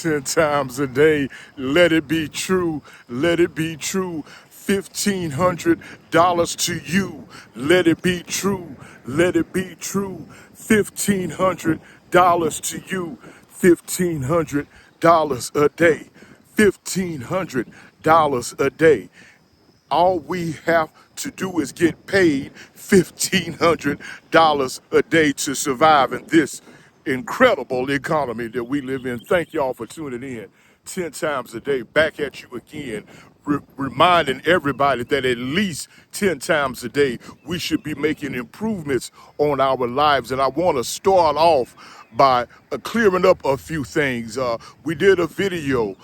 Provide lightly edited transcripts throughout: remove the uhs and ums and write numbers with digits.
10 times a day. Let it be true. Let it be true. $1,500 to you. Let it be true. Let it be true. $1,500 to you. $1,500 a day. $1,500 a day. All we have to do is get paid $1,500 a day to survive in this incredible economy that we live in. Thank y'all for tuning in 10 times a day. Back at you again, reminding everybody that at least 10 times a day, we should be making improvements on our lives. And I want to start off by clearing up a few things. We did a video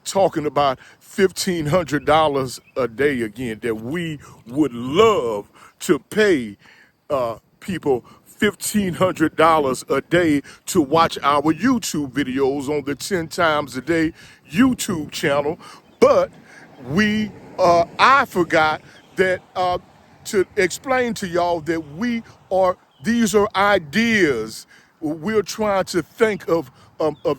talking about $1,500 a day again, that we would love to pay people $1,500 a day to watch our YouTube videos on the 10 times a day YouTube channel. But I forgot that to explain to y'all that these are ideas. We're trying to think of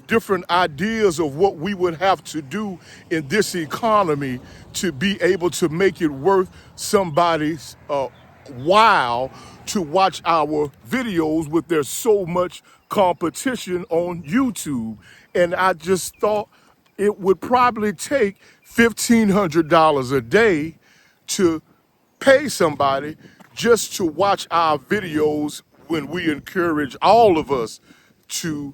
different ideas of what we would have to do in this economy to be able to make it worth somebody's while to watch our videos with there's so much competition on YouTube. And I just thought it would probably take $1,500 a day to pay somebody just to watch our videos when we encourage all of us to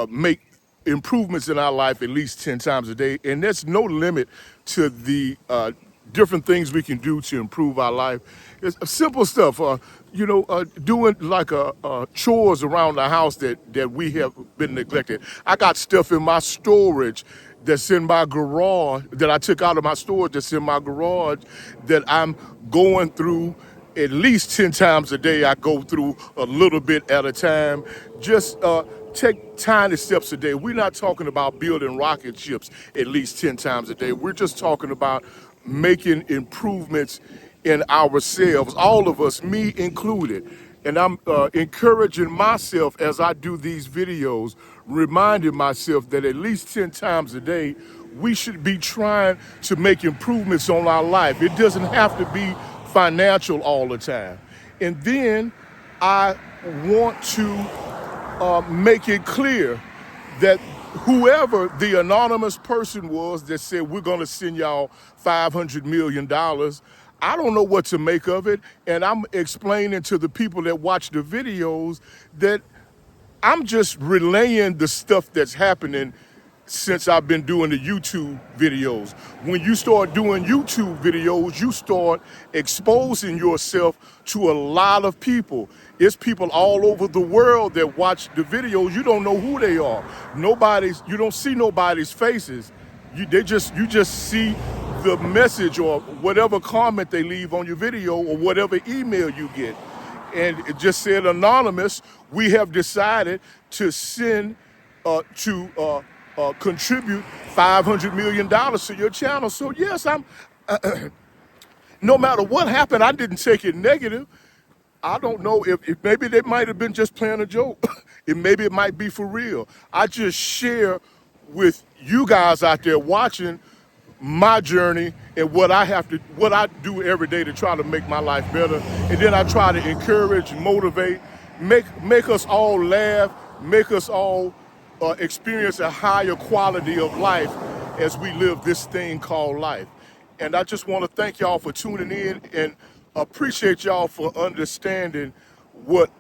make improvements in our life at least 10 times a day. And there's no limit to the different things we can do to improve our life. It's simple stuff, doing like chores around the house that we have been neglected. I got stuff in my storage that's in my garage, that I took out of my storage that's in my garage, that I'm going through at least 10 times a day. I go through a little bit at a time. Just take tiny steps a day. We're not talking about building rocket ships at least 10 times a day. We're just talking about making improvements in ourselves, all of us, me included. And I'm encouraging myself as I do these videos, reminding myself that at least 10 times a day, we should be trying to make improvements on our life. It doesn't have to be financial all the time. And then I want to make it clear that whoever the anonymous person was that said, we're going to send y'all $500 million, I don't know what to make of it. And I'm explaining to the people that watch the videos that I'm just relaying the stuff that's happening since I've been doing the YouTube videos. When you start doing YouTube videos, you start exposing yourself to a lot of people. It's people all over the world that watch the videos. You don't know who they are. You don't see nobody's faces. You just see the message or whatever comment they leave on your video or whatever email you get. And it just said anonymous. We have decided to contribute $500 million to your channel. So yes, no matter what happened, I didn't take it negative. I don't know if maybe they might have been just playing a joke. Maybe it might be for real. I just share with you guys out there watching my journey and what I do every day to try to make my life better. And then I try to encourage, motivate, make us all laugh, make us all experience a higher quality of life as we live this thing called life. And I just want to thank y'all for tuning in and appreciate y'all for understanding what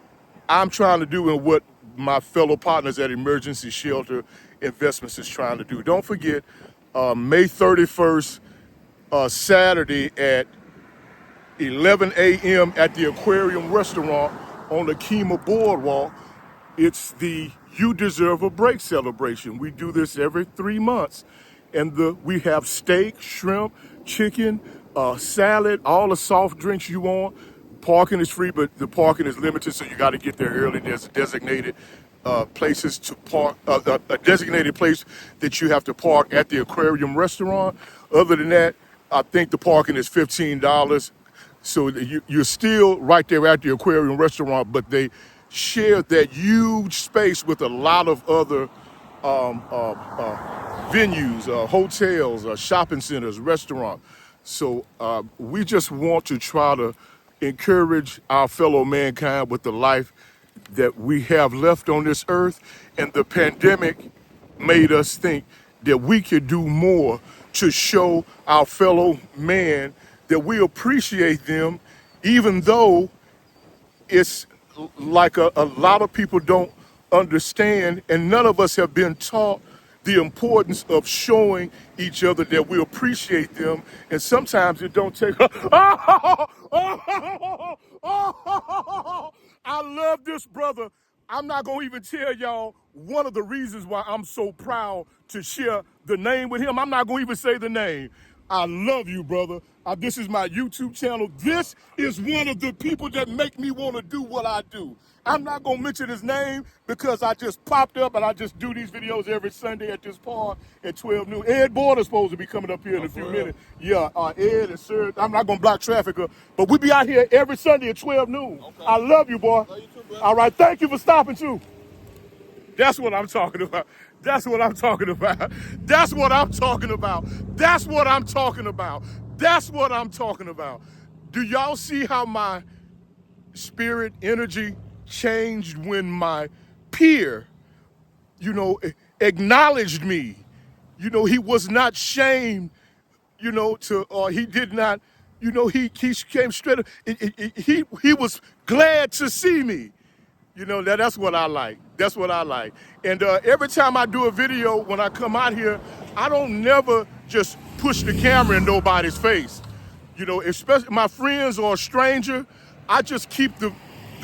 I'm trying to do and what my fellow partners at Emergency Shelter Investments is trying to do. Don't forget, May 31st, Saturday at 11 a.m. at the Aquarium Restaurant on the Kemah Boardwalk. It's the You Deserve a Break celebration. We do this every 3 months. And we have steak, shrimp, chicken, salad, all the soft drinks you want. Parking is free, but the parking is limited, so you got to get there early. There's designated places to park, a designated place that you have to park at the Aquarium Restaurant. Other than that, I think the parking is $15. So you're still right there at the Aquarium Restaurant, but they share that huge space with a lot of other venues, hotels, shopping centers, restaurants. So we just want to try to encourage our fellow mankind with the life that we have left on this earth. And the pandemic made us think that we could do more to show our fellow man that we appreciate them, even though it's like a lot of people don't understand, and none of us have been taught the importance of showing each other that we appreciate them. And sometimes it don't take. I love this brother. I'm not gonna even tell y'all one of the reasons why I'm so proud to share the name with him. I'm not gonna even say the name. I love you, brother. This is my YouTube channel. This is one of the people that make me want to do what I do. I'm not going to mention his name because I just popped up and I just do these videos every Sunday at this park at 12 noon. Ed Border's supposed to be coming up here in a few minutes. Yeah, Ed and Sir. I'm not going to block traffic, but we be out here every Sunday at 12 noon. Okay. I love you, boy. Love you too, brother. All right, thank you for stopping, too. That's what I'm talking about. That's what I'm talking about. That's what I'm talking about. That's what I'm talking about. That's what I'm talking about. Do y'all see how my spirit energy changed when my peer, acknowledged me? He was not shamed, or he did not, he came straight up. He was glad to see me. That's what I like. That's what I like. And every time I do a video, when I come out here, I don't never just push the camera in nobody's face. Especially my friends or a stranger, I just keep the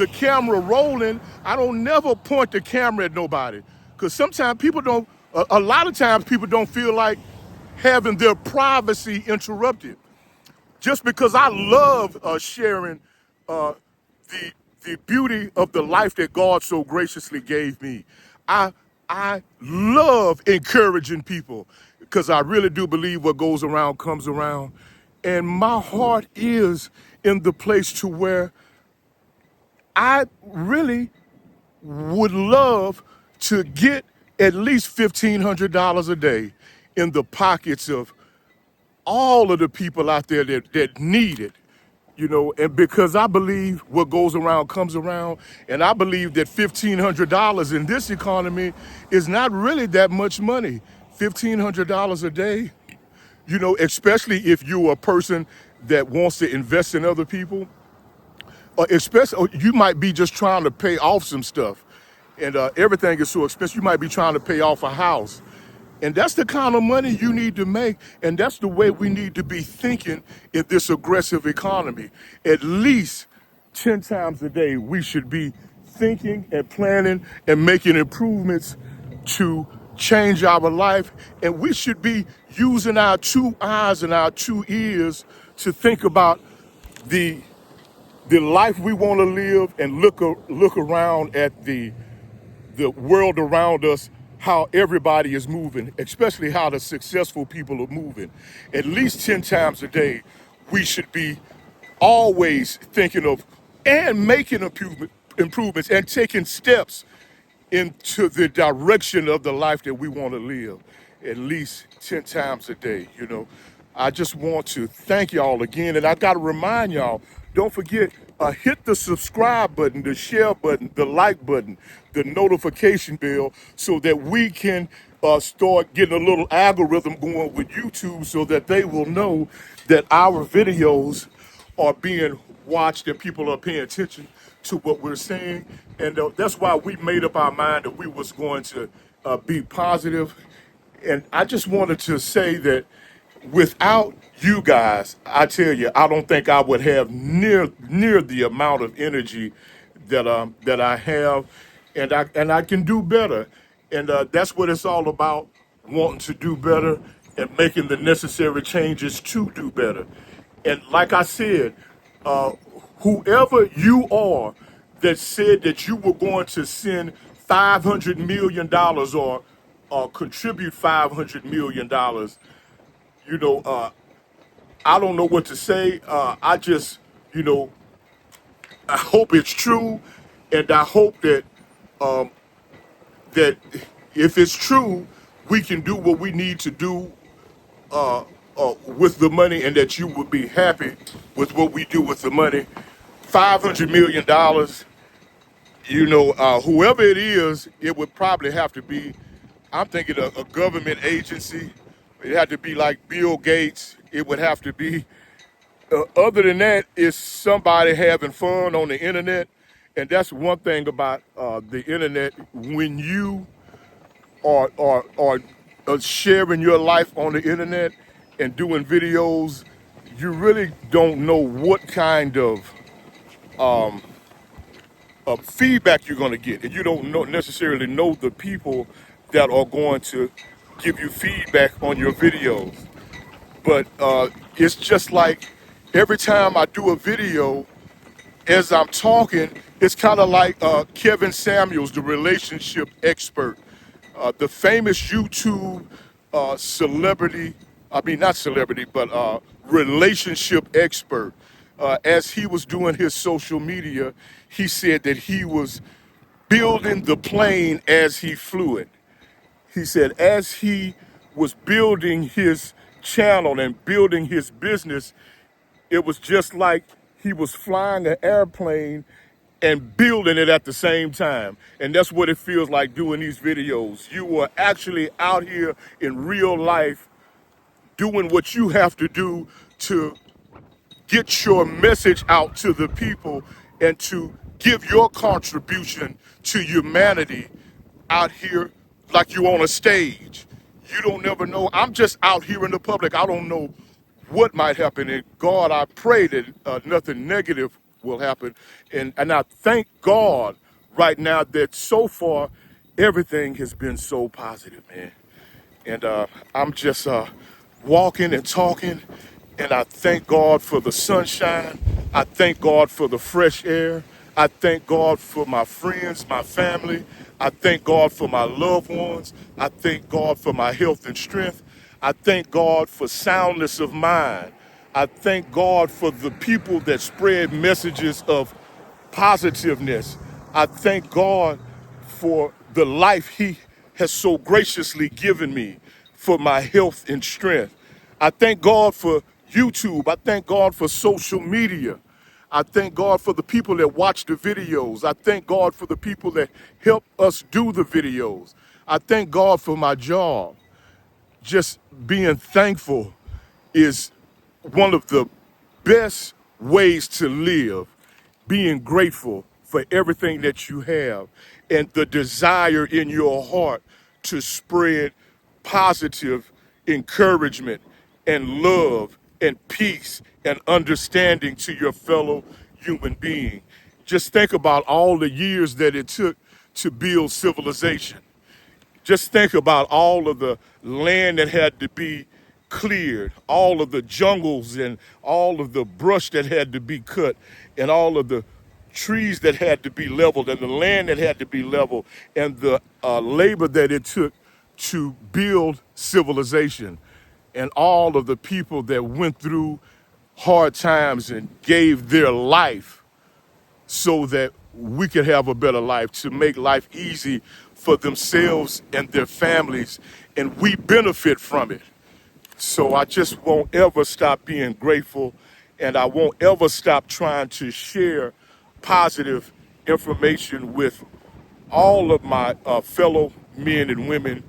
camera rolling. I don't never point the camera at nobody. Because sometimes people don't, a lot of times people don't feel like having their privacy interrupted. Just because I love sharing uh, the the beauty of the life that God so graciously gave me. I love encouraging people because I really do believe what goes around comes around. And my heart is in the place to where I really would love to get at least $1,500 a day in the pockets of all of the people out there that need it. And because I believe what goes around comes around, and I believe that $1,500 in this economy is not really that much money. $1,500 a day, especially if you're a person that wants to invest in other people, or especially or you might be just trying to pay off some stuff, and everything is so expensive. You might be trying to pay off a house. And that's the kind of money you need to make. And that's the way we need to be thinking in this aggressive economy. At least 10 times a day, we should be thinking and planning and making improvements to change our life. And we should be using our two eyes and our two ears to think about the life we want to live and look around at the world around us, how everybody is moving, especially how the successful people are moving. At least 10 times a day, we should be always thinking of and making improvements and taking steps into the direction of the life that we want to live at least 10 times a day. I just want to thank y'all again. And I got to remind y'all, don't forget, hit the subscribe button, the share button, the like button, the notification bell so that we can start getting a little algorithm going with YouTube so that they will know that our videos are being watched and people are paying attention to what we're saying. And that's why we made up our mind that we was going to be positive. And I just wanted to say that without you guys, I tell you, I don't think I would have near the amount of energy that I have, and I can do better. And that's what it's all about: wanting to do better and making the necessary changes to do better. And like I said, uh, whoever you are that said that you were going to send $500 million or contribute $500 million, you know, uh, I don't know what to say. I just, I hope it's true, and I hope that um, that if it's true, we can do what we need to do with the money, and that you would be happy with what we do with the money. $500 million. Whoever it is, it would probably have to be, I'm thinking a government agency. It had to be like Bill Gates. It would have to be, other than that, it's somebody having fun on the internet. And that's one thing about the internet. When you are sharing your life on the internet and doing videos, you really don't know what kind of feedback you're going to get, and you don't necessarily know the people that are going to give you feedback on your videos. But it's just like every time I do a video, as I'm talking, it's kind of like Kevin Samuels, the relationship expert, the famous YouTube celebrity, I mean, not celebrity, but relationship expert. As he was doing his social media, he said that he was building the plane as he flew it. He said, as he was building his channel and building his business, it was just like he was flying an airplane and building it at the same time. And that's what it feels like doing these videos. You are actually out here in real life doing what you have to do to get your message out to the people and to give your contribution to humanity out here like you on a stage. You don't never know. I'm just out here in the public. I don't know what might happen. And God, I pray that nothing negative will happen. And I thank God right now that so far everything has been so positive, man. And I'm just walking and talking, and I thank God for the sunshine. I thank God for the fresh air. I thank God for my friends, my family. I thank God for my loved ones. I thank God for my health and strength. I thank God for soundness of mind. I thank God for the people that spread messages of positiveness. I thank God for the life He has so graciously given me, for my health and strength. I thank God for YouTube. I thank God for social media. I thank God for the people that watch the videos. I thank God for the people that help us do the videos. I thank God for my job. Just being thankful is one of the best ways to live, being grateful for everything that you have and the desire in your heart to spread positive encouragement and love and peace and understanding to your fellow human being. Just think about all the years that it took to build civilization. Just think about all of the land that had to be cleared, all of the jungles and all of the brush that had to be cut, and all of the trees that had to be leveled, and the land that had to be leveled, and the labor that it took to build civilization, and all of the people that went through hard times and gave their life so that we could have a better life, to make life easy for themselves and their families, and we benefit from it. So I just won't ever stop being grateful, and I won't ever stop trying to share positive information with all of my fellow men and women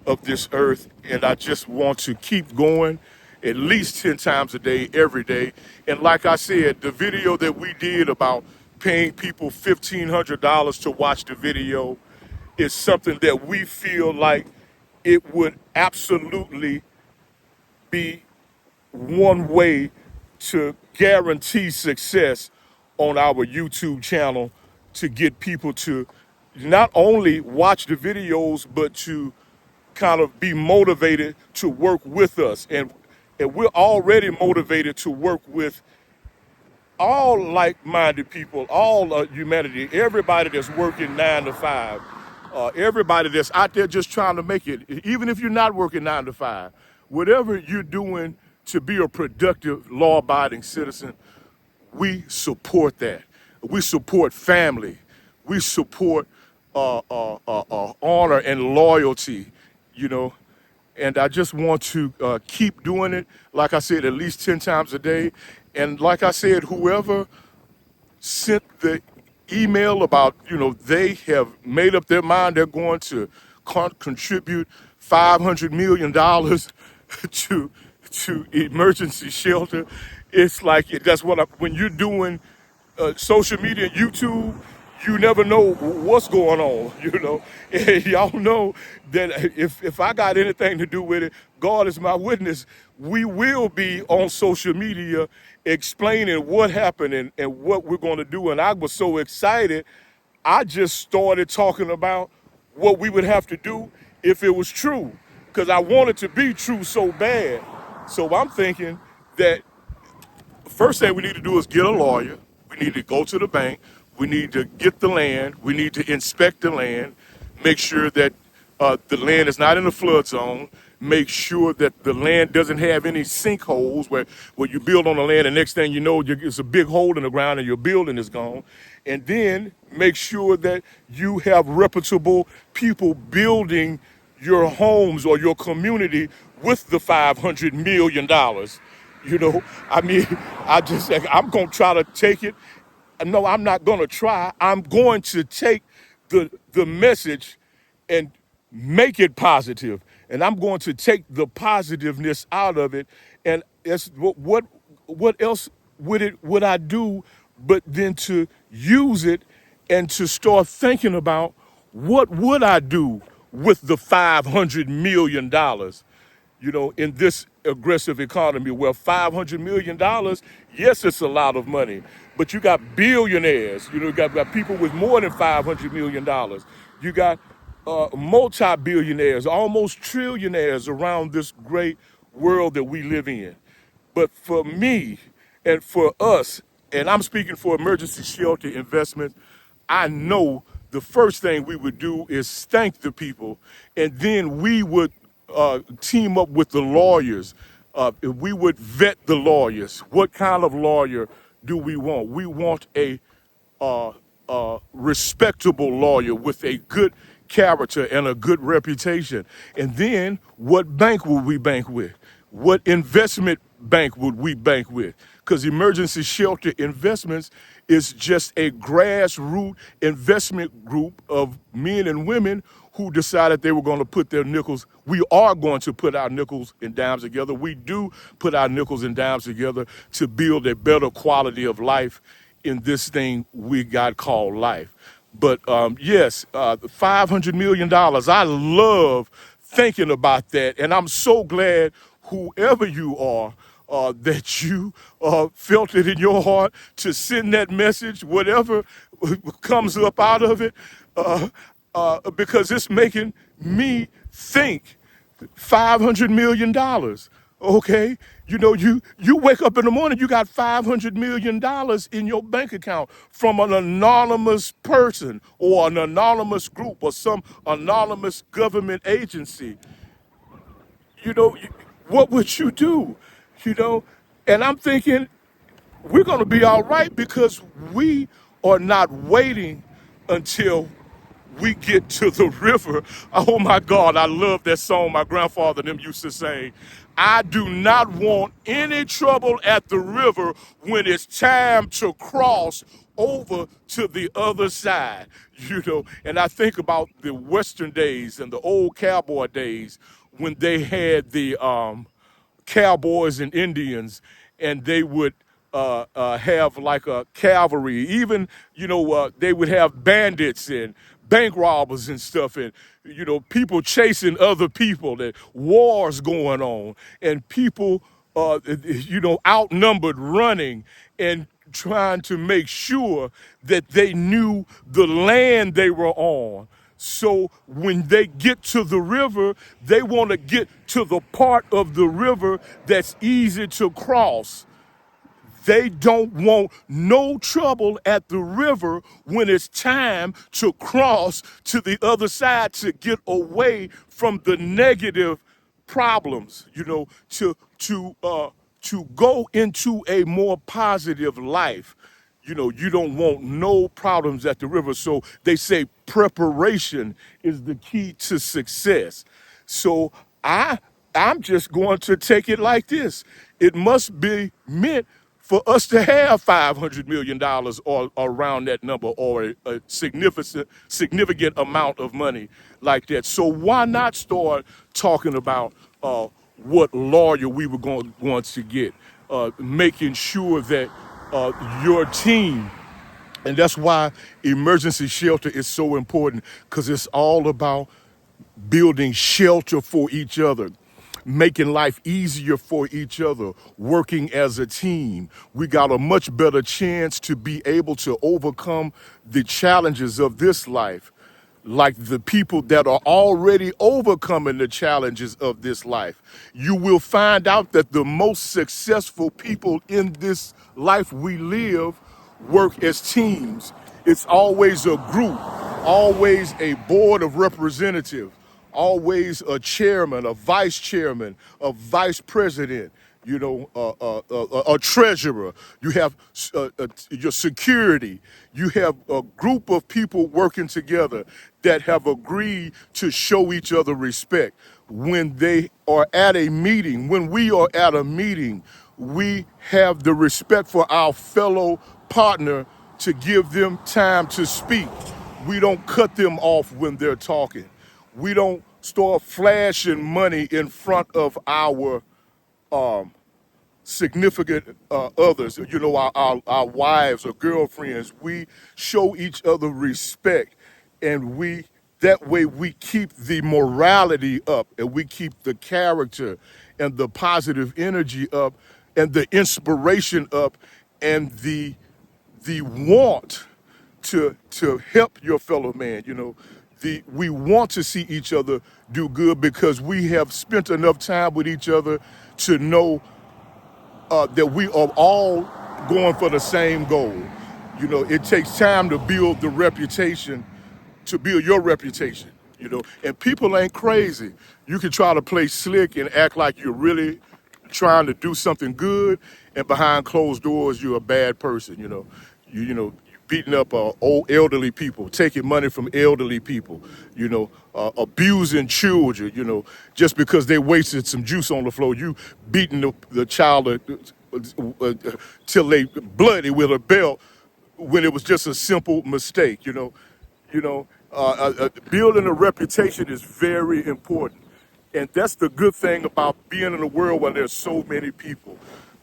of this earth. And I just want to keep going at least 10 times a day, every day. And like I said, the video that we did about paying people $1,500 to watch the video is something that we feel like it would absolutely be one way to guarantee success on our YouTube channel, to get people to not only watch the videos, but to kind of be motivated to work with us. And we're already motivated to work with all like-minded people, all humanity, everybody that's working 9 to 5, everybody that's out there just trying to make it, even if you're not working 9 to 5, whatever you're doing to be a productive, law-abiding citizen, we support that. We support family. We support honor and loyalty, you know. And I just want to keep doing it, like I said, at least 10 times a day. And like I said, whoever sent the email about, they have made up their mind they're going to contribute $500 million dollars to emergency shelter. It's like that's when you're doing social media and YouTube, you never know what's going on, And y'all know that if I got anything to do with it, God is my witness, we will be on social media explaining what happened and what we're going to do. And I was so excited, I just started talking about what we would have to do if it was true, because I wanted to be true so bad. So I'm thinking that first thing we need to do is get a lawyer. We need to go to the bank. We need to get the land. We need to inspect the land, make sure that the land is not in a flood zone, make sure that the land doesn't have any sinkholes where you build on the land and next thing you know, it's a big hole in the ground and your building is gone. And then make sure that you have reputable people building your homes or your community with the $500 million. I mean, I'm going to try to take it. No, I'm not going to try. I'm going to take the message and make it positive. And I'm going to take the positiveness out of it. And it's, what else would I do but then to use it and to start thinking about what would I do with the $500 million? In this aggressive economy where $500 million, yes, it's a lot of money, but you got billionaires, you got people with more than $500 million. You got multi-billionaires, almost trillionaires around this great world that we live in. But for me and for us, and I'm speaking for emergency shelter investment, I know the first thing we would do is thank the people, and then we would team up with the lawyers. We would vet the lawyers. What kind of lawyer do we want? We want a respectable lawyer with a good character and a good reputation. And then what bank would we bank with? What investment bank would we bank with? Because emergency shelter investments is just a grassroots investment group of men and women who decided they were going to put their nickels. We are going to put our nickels and dimes together. We do put our nickels and dimes together to build a better quality of life in this thing we got called life. But yes, $500 million. I love thinking about that. And I'm so glad whoever you are, that you felt it in your heart to send that message, whatever comes up out of it, because it's making me think $500 million. Okay, you wake up in the morning, you got $500 million in your bank account from an anonymous person or an anonymous group or some anonymous government agency. you know, what would you do? You know, and I'm thinking we're going to be all right because we are not waiting until we get to the river. Oh my God, I love that song my grandfather and them used to sing. I do not want any trouble at the river when it's time to cross over to the other side. And I think about the Western days and the old cowboy days when they had the cowboys and Indians, and they would have like a cavalry. Even they would have bandits and bank robbers and stuff, and people chasing other people. And wars going on, and people outnumbered, running and trying to make sure that they knew the land they were on. So when they get to the river, they want to get to the part of the river that's easy to cross. They don't want no trouble at the river when it's time to cross to the other side to get away from the negative problems, to go into a more positive life. You don't want no problems at the river. So they say preparation is the key to success. So I I'm just going to take it like this. It must be meant for us to have $500 million or around that number, or a significant amount of money like that. So why not start talking about what lawyer we were going to get, making sure that your team, and that's why emergency shelter is so important, because it's all about building shelter for each other, making life easier for each other, working as a team. We got a much better chance to be able to overcome the challenges of this life, like the people that are already overcoming the challenges of this life. You will find out that the most successful people in this life we live work as teams. It's always a group, always a board of representatives, always a chairman, a vice chairman, a vice president, a treasurer. You have your security. You have a group of people working together that have agreed to show each other respect. When they are at a meeting, when we are at a meeting, we have the respect for our fellow partner to give them time to speak. We don't cut them off when they're talking. We don't start flashing money in front of our significant others, our wives or girlfriends. We show each other respect, and that way we keep the morality up, and we keep the character and the positive energy up, and the inspiration up, and the want to help your fellow man. We want to see each other do good, because we have spent enough time with each other to know that we are all going for the same goal. It takes time to build the reputation, to build your reputation. And people ain't crazy. You can try to play slick and act like you're really trying to do something good, and behind closed doors you're a bad person. You beating up old elderly people, taking money from elderly people, abusing children, just because they wasted some juice on the floor. You beating the child till they bloody with a belt, when it was just a simple mistake. Building a reputation is very important. And that's the good thing about being in a world where there's so many people.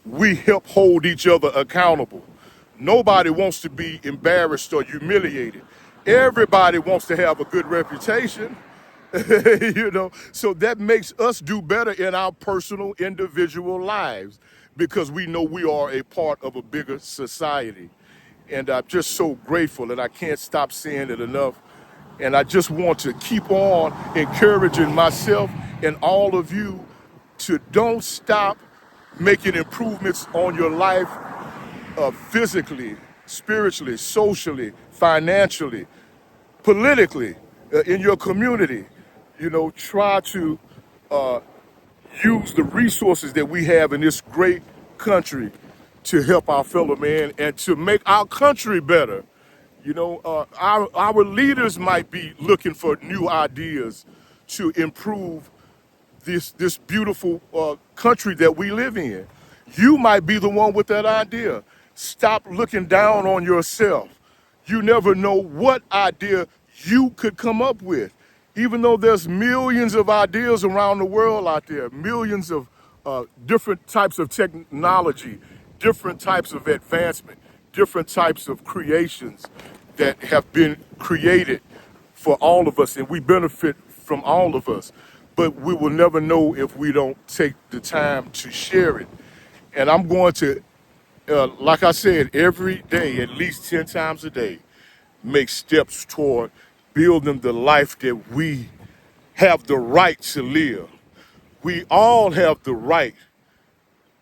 We help hold each other accountable. Nobody wants to be embarrassed or humiliated. Everybody wants to have a good reputation. So that makes us do better in our personal, individual lives, because we know we are a part of a bigger society. And I'm just so grateful, and I can't stop saying it enough. And I just want to keep on encouraging myself and all of you to don't stop making improvements on your life, physically, spiritually, socially, financially, politically, in your community. Try to use the resources that we have in this great country to help our fellow man and to make our country better. Our leaders might be looking for new ideas to improve this beautiful country that we live in. You might be the one with that idea. Stop looking down on yourself. You never know what idea you could come up with. Even though there's millions of ideas around the world out there, millions of different types of technology, different types of advancement, different types of creations that have been created for all of us, and we benefit from all of us. But we will never know if we don't take the time to share it. And I'm going to, like I said, every day, at least 10 times a day, make steps toward building the life that we have the right to live. We all have the right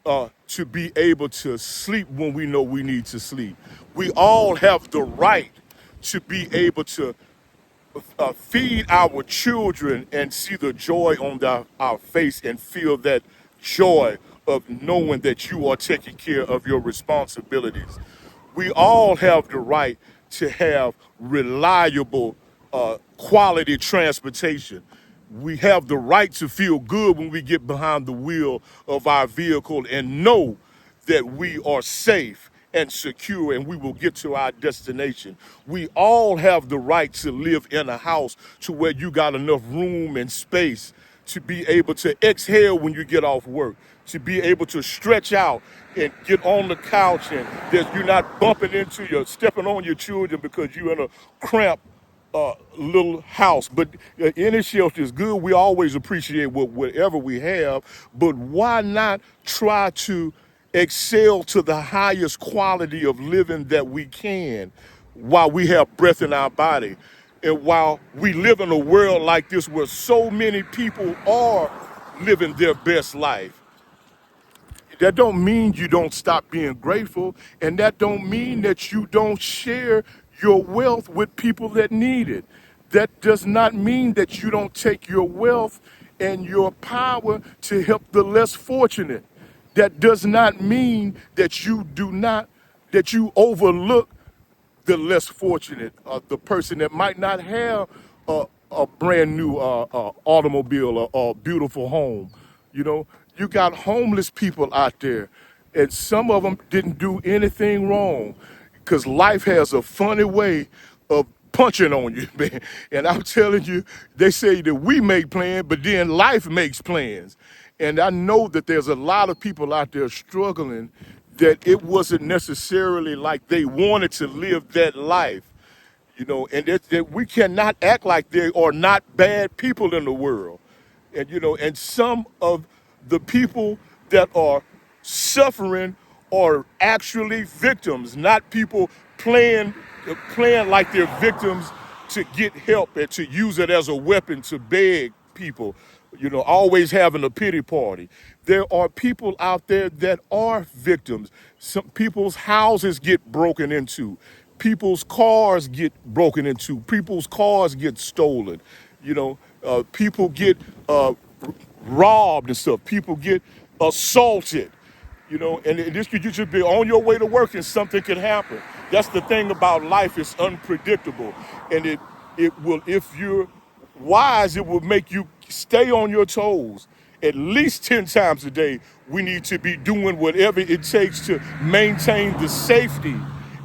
to be able to sleep when we know we need to sleep. We all have the right to be able to feed our children and see the joy on our face, and feel that joy of knowing that you are taking care of your responsibilities. We all have the right to have reliable, quality transportation. We have the right to feel good when we get behind the wheel of our vehicle and know that we are safe and secure and we will get to our destination. We all have the right to live in a house to where you got enough room and space to be able to exhale when you get off work, to be able to stretch out and get on the couch and that you're not bumping into your, stepping on your children because you're in a cramped little house. But any shelter is good. We always appreciate whatever we have, but why not try to excel to the highest quality of living that we can while we have breath in our body? And while we live in a world like this where so many people are living their best life, that don't mean you don't stop being grateful, and that don't mean that you don't share your wealth with people that need it. That does not mean that you don't take your wealth and your power to help the less fortunate. That does not mean that you overlook the less fortunate, the person that might not have a brand new automobile or beautiful home. You know, you got homeless people out there, and some of them didn't do anything wrong because life has a funny way of punching on you, man. And I'm telling you, they say that we make plans, but then life makes plans. And I know that there's a lot of people out there struggling that it wasn't necessarily like they wanted to live that life, you know, and that we cannot act like there are not bad people in the world. And, you know, and some of the people that are suffering are actually victims, not people playing like they're victims to get help and to use it as a weapon to beg people, you know, always having a pity party. There are people out there that are victims. Some people's houses get broken into. People's cars get broken into. People's cars get stolen. You know, people get robbed and stuff. People get assaulted. You know, and this could you should be on your way to work and something could happen. That's the thing about life, it's unpredictable. And it will, if you're wise, it will make you stay on your toes. At least 10 times a day, we need to be doing whatever it takes to maintain the safety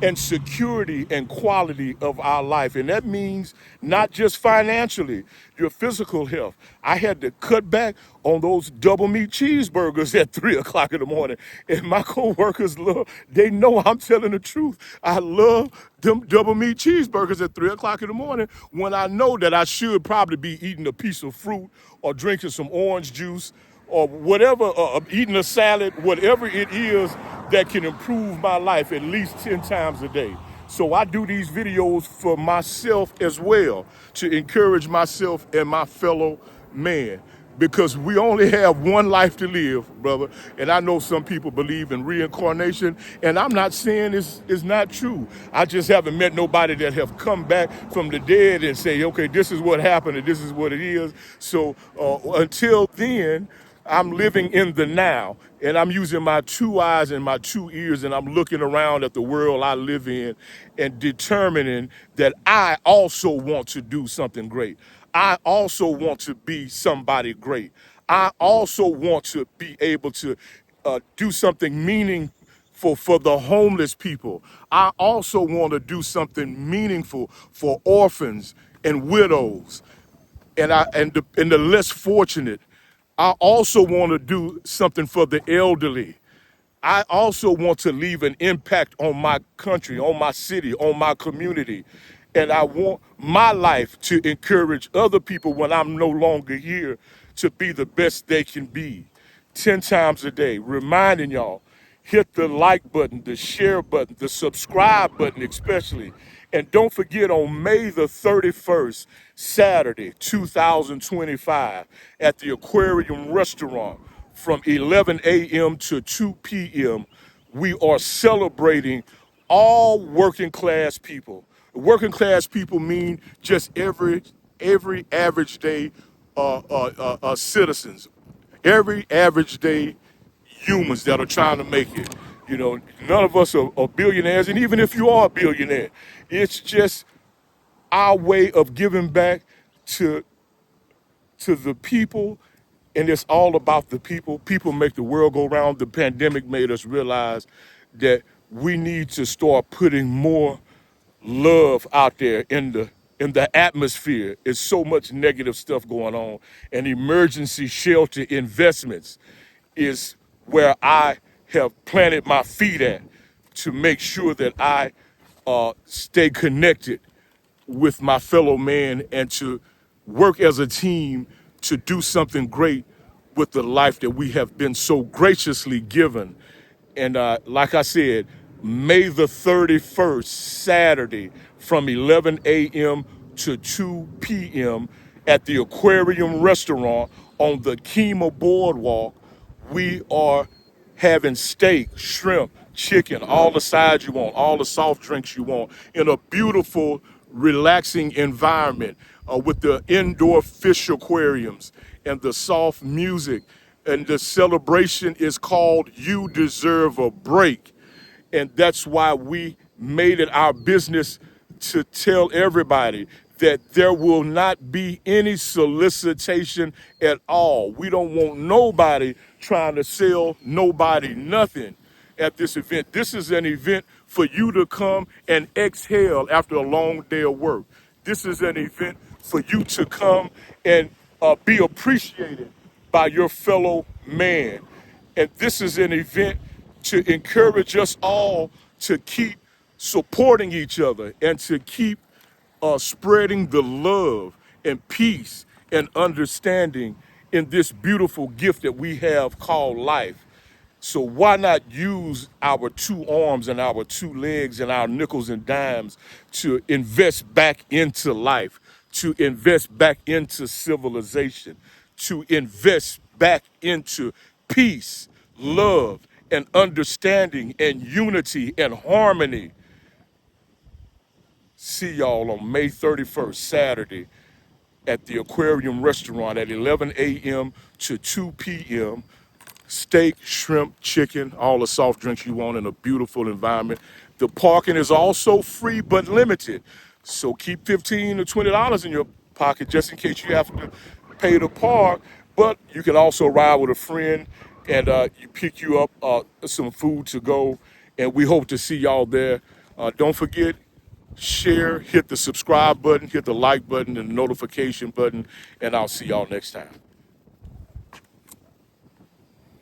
and security and quality of our life. And that means not just financially, your physical health. I had to cut back on those double meat cheeseburgers at 3 o'clock in the morning. And my coworkers they know I'm telling the truth. I love them double meat cheeseburgers at 3 o'clock in the morning when I know that I should probably be eating a piece of fruit or drinking some orange juice or whatever, eating a salad, whatever it is that can improve my life at least 10 times a day. So I do these videos for myself as well, to encourage myself and my fellow man, because we only have one life to live, brother. And I know some people believe in reincarnation, and I'm not saying it's not true. I just haven't met nobody that have come back from the dead and say, okay, this is what happened and this is what it is. So until then, I'm living in the now, and I'm using my two eyes and my two ears, and I'm looking around at the world I live in and determining that I also want to do something great. I also want to be somebody great. I also want to be able to do something meaningful for the homeless people. I also want to do something meaningful for orphans and widows and the less fortunate. I also want to do something for the elderly. I also want to leave an impact on my country, on my city, on my community. And I want my life to encourage other people when I'm no longer here to be the best they can be. 10 times a day, reminding y'all, hit the like button, the share button, the subscribe button especially. And don't forget, on May the 31st, Saturday, 2025, at the Aquarium Restaurant from 11 a.m. to 2 p.m., we are celebrating all working class people. Working class people mean just every average day citizens, every average day humans that are trying to make it. You know, none of us are billionaires, and even if you are a billionaire, it's just our way of giving back to the people, and it's all about the people. People make the world go round. The pandemic made us realize that we need to start putting more love out there in the atmosphere. It's so much negative stuff going on, and emergency shelter investments is where I have planted my feet at to make sure that I stay connected with my fellow man and to work as a team to do something great with the life that we have been so graciously given. And like I said, May the 31st, Saturday, from 11 a.m. to 2 p.m. at the Aquarium Restaurant on the Kima Boardwalk, we are having steak, shrimp, chicken, all the sides you want, all the soft drinks you want, in a beautiful, relaxing environment with the indoor fish aquariums and the soft music. And the celebration is called You Deserve a Break. And that's why we made it our business to tell everybody that there will not be any solicitation at all. We don't want nobody trying to sell nobody nothing at this event. This is an event for you to come and exhale after a long day of work. This is an event for you to come and be appreciated by your fellow man. And this is an event to encourage us all to keep supporting each other and to keep spreading the love and peace and understanding in this beautiful gift that we have called life. So why not use our two arms and our two legs and our nickels and dimes to invest back into life, to invest back into civilization, to invest back into peace, love, and understanding and unity and harmony. See y'all on May 31st, Saturday, at the Aquarium Restaurant at 11 a.m. to 2 p.m. Steak, shrimp, chicken, all the soft drinks you want in a beautiful environment. The parking is also free but limited. So keep $15 to $20 in your pocket just in case you have to pay to park. But you can also ride with a friend and you pick you up some food to go. And we hope to see y'all there. Don't forget, share, hit the subscribe button, hit the like button and the notification button, and I'll see y'all next time.